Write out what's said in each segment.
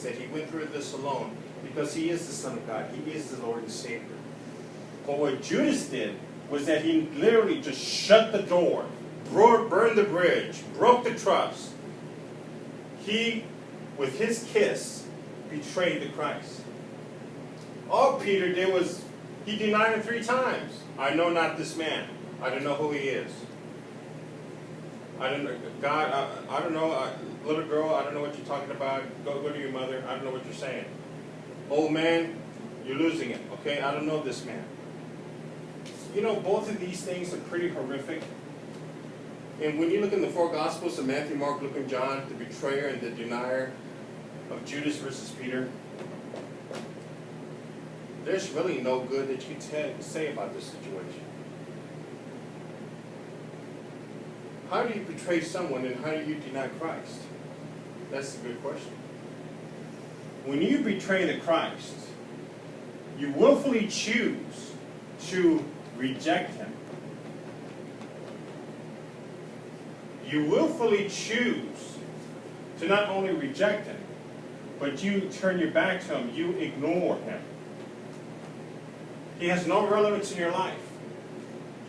that he went through this alone because he is the Son of God. He is the Lord and Savior. But what Judas did was that he literally just shut the door, burned the bridge, broke the trust. He, with his kiss, betrayed the Christ. All Peter did was, he denied him 3 times. I know not this man. I don't know who he is. I don't know, God, I don't know, little girl, I don't know what you're talking about. Go to your mother. I don't know what you're saying. Old man, you're losing it. Okay, I don't know this man. You know, both of these things are pretty horrific. And when you look in the 4 Gospels of Matthew, Mark, Luke, and John, the betrayer and the denier of Judas versus Peter, there's really no good that you can say about this situation. How do you betray someone and how do you deny Christ? That's a good question. When you betray the Christ, you willfully choose to reject him. You willfully choose to not only reject him, but you turn your back to him. You ignore him. He has no relevance in your life.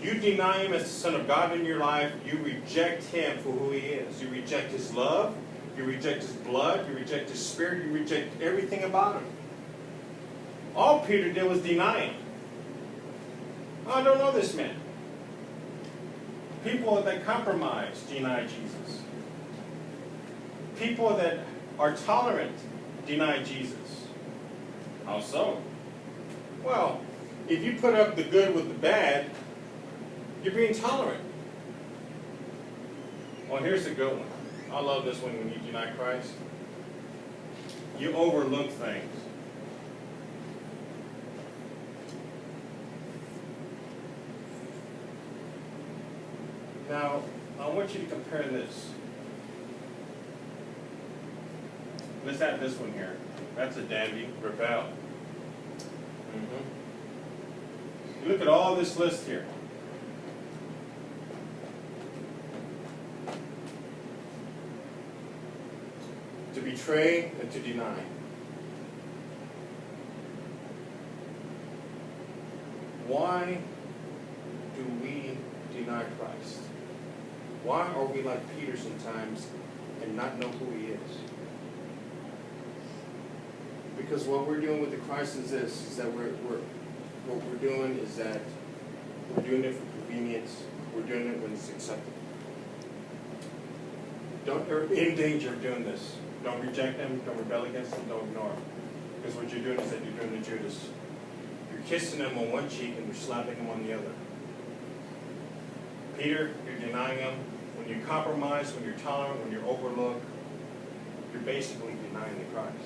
You deny him as the Son of God in your life. You reject him for who he is. You reject his love. You reject his blood. You reject his spirit. You reject everything about him. All Peter did was deny him. I don't know this man. People that compromise deny Jesus. People that are tolerant deny Jesus. How so? Well, if you put up the good with the bad, you're being tolerant. Well, here's a good one. I love this one when you deny Christ. You overlook things. Now, I want you to compare this. Let's add this one here. That's a dandy. Rebel. You look at all this list here. To betray and to deny. Why do we deny Christ? Why are we like Peter sometimes and not know who he is? Because what we're doing with the Christ is this, is that what we're doing is that we're doing it for convenience. We're doing it when it's acceptable. You're in danger of doing this. Don't reject him. Don't rebel against him. Don't ignore him. Because what you're doing is that you're doing the Judas. You're kissing him on one cheek and you're slapping him on the other. Peter, you're denying him. When you compromise, when you're tolerant, when you're overlooked, you're basically denying the Christ.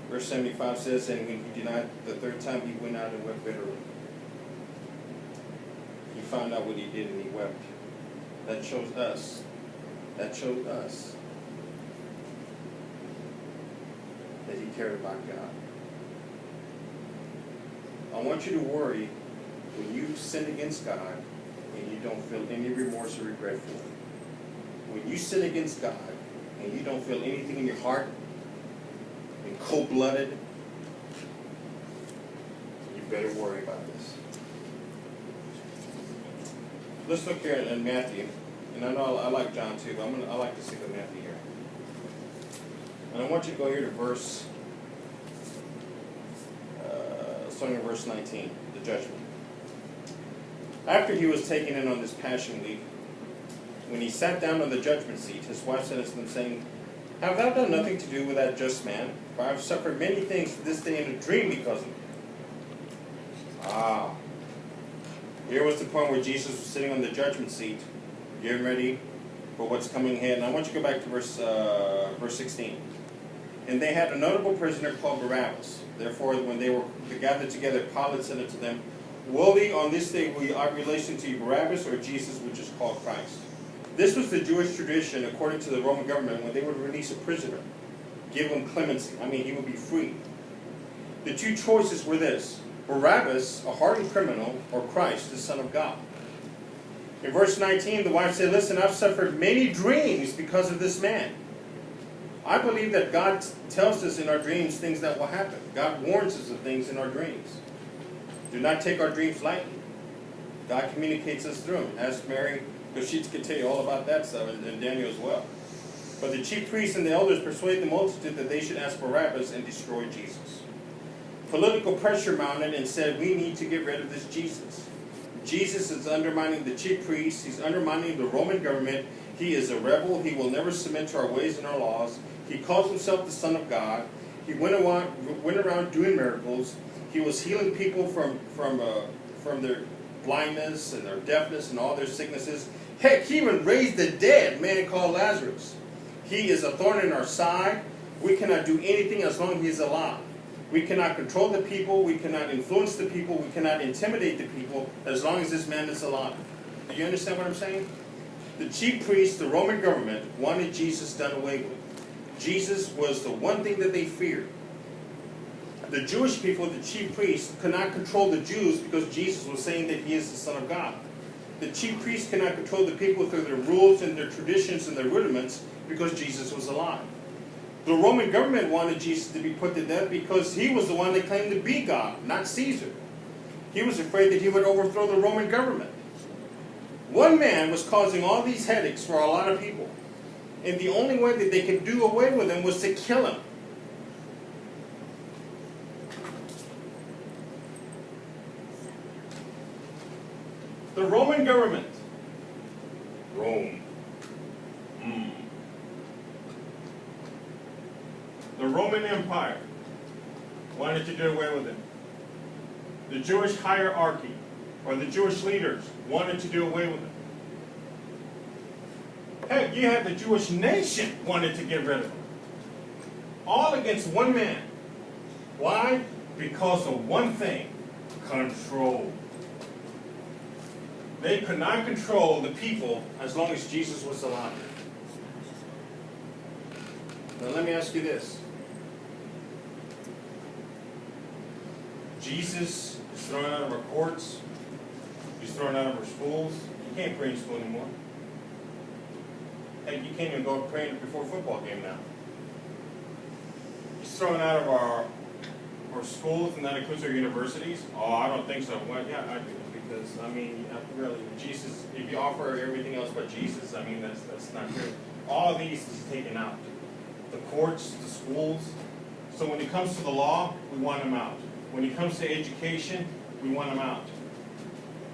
Verse 75 says, and when he denied the 3rd time, he went out and wept bitterly. He found out what he did and he wept. That shows us. That showed us that he cared about God. I want you to worry when you sin against God and you don't feel any remorse or regret for it. When you sin against God and you don't feel anything in your heart, and cold-blooded, you better worry about this. Let's look here at Matthew. And I know I like John too, but I like to stick with Matthew here. And I want you to go here to verse, starting in verse 19, the judgment. After he was taken in on this Passion Week, when he sat down on the judgment seat, his wife said unto him, saying, have thou done nothing to do with that just man? For I have suffered many things for this day in a dream because of him. Here was the point where Jesus was sitting on the judgment seat, getting ready for what's coming ahead. And I want you to go back to verse 16. And they had a notable prisoner called Barabbas. Therefore, when they were gathered together, Pilate said unto them, will ye on this day will ye have relation to Barabbas or Jesus, which is called Christ? This was the Jewish tradition, according to the Roman government, when they would release a prisoner, give him clemency. I mean, he would be free. The 2 choices were this: Barabbas, a hardened criminal, or Christ, the Son of God. In verse 19, the wife said, listen, I've suffered many dreams because of this man. I believe that God tells us in our dreams things that will happen. God warns us of things in our dreams. Do not take our dreams lightly. God communicates us through them. Ask Mary, because she can tell you all about that stuff, and Daniel as well. But the chief priests and the elders persuaded the multitude that they should ask Barabbas and destroy Jesus. Political pressure mounted and said, we need to get rid of this Jesus. Jesus is undermining the chief priests. He's undermining the Roman government. He is a rebel. He will never submit to our ways and our laws. He calls himself the Son of God. He went around doing miracles. He was healing people from their blindness and their deafness and all their sicknesses. Heck, he even raised the dead, a man called Lazarus. He is a thorn in our side. We cannot do anything as long as he's alive. We cannot control the people. We cannot influence the people. We cannot intimidate the people as long as this man is alive. Do you understand what I'm saying? The chief priests, the Roman government, wanted Jesus done away with. Jesus was the one thing that they feared. The Jewish people, the chief priests, could not control the Jews because Jesus was saying that he is the Son of God. The chief priests cannot control the people through their rules and their traditions and their rudiments because Jesus was alive. The Roman government wanted Jesus to be put to death because he was the one that claimed to be God, not Caesar. He was afraid that he would overthrow the Roman government. One man was causing all these headaches for a lot of people. And the only way that they could do away with him was to kill him. The Roman government. Rome. The Roman Empire wanted to do away with him. The Jewish hierarchy, or the Jewish leaders, wanted to do away with him. Heck, you had the Jewish nation wanted to get rid of him. All against one man. Why? Because of one thing: control. They could not control the people as long as Jesus was alive. Now let me ask you this. Jesus is thrown out of our courts. He's thrown out of our schools. You can't pray in school anymore. Heck, you can't even go praying before a football game now. He's thrown out of our schools, and that includes our universities. Oh, I don't think so. Well, yeah, I do. Because, I mean, really, Jesus, if you offer everything else but Jesus, I mean, that's not good. All of these is taken out. The courts, the schools. So when it comes to the law, we want them out. When it comes to education, we want them out.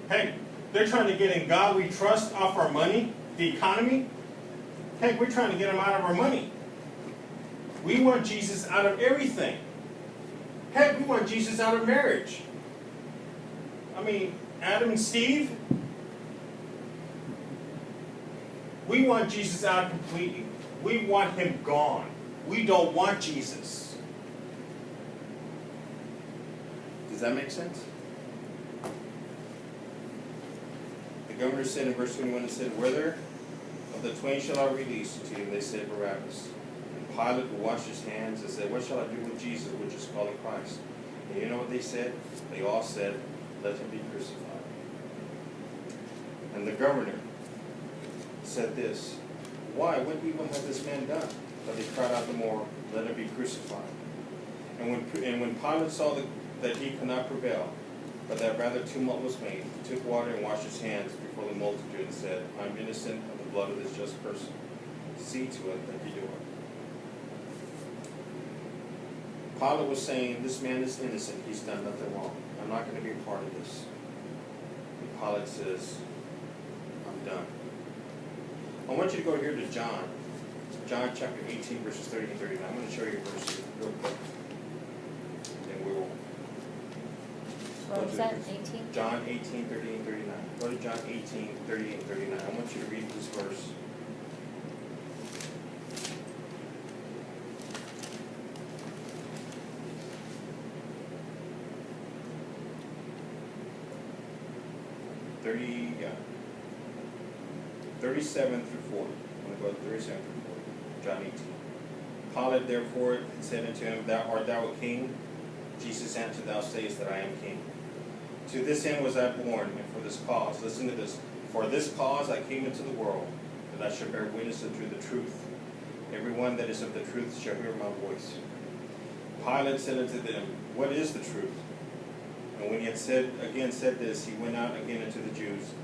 Hey, they're trying to get in God we trust off our money, the economy. Heck, we're trying to get them out of our money. We want Jesus out of everything. Heck, we want Jesus out of marriage. I mean, Adam and Steve, we want Jesus out completely. We want him gone. We don't want Jesus. Does that make sense? The governor said in verse 21, it said, whether of the twain shall I release to you? They said, Barabbas. And Pilate, who washed his hands, and said, what shall I do with Jesus, which is called Christ? And you know what they said? They all said, let him be crucified. And the governor said this, why? What evil has this man done? But they cried out the more, let him be crucified. And when Pilate saw that he could not prevail, but that rather tumult was made, he took water and washed his hands before the multitude and said, I am innocent of the blood of this just person. See to it that you do it. Pilate was saying, this man is innocent. He's done nothing wrong. I'm not going to be a part of this. And Pilate says, I'm done. I want you to go here to John. John chapter 18, verses 30 and 39. I'm going to show you a verse real quick. And we will. What was that, 18? John 18, 30 and 39. Go to John 18, 30 and 39. I want you to read this verse. Yeah. 37 through 40. I'm going to go to 37 through 40. John 18. Pilate therefore said unto him, art thou a king? Jesus answered, thou sayest that I am king. To this end was I born, and for this cause. Listen to this. For this cause I came into the world, that I should bear witness unto the truth. Everyone that is of the truth shall hear my voice. Pilate said unto them, What is the truth? And when he had said this, he went out again unto the Jews,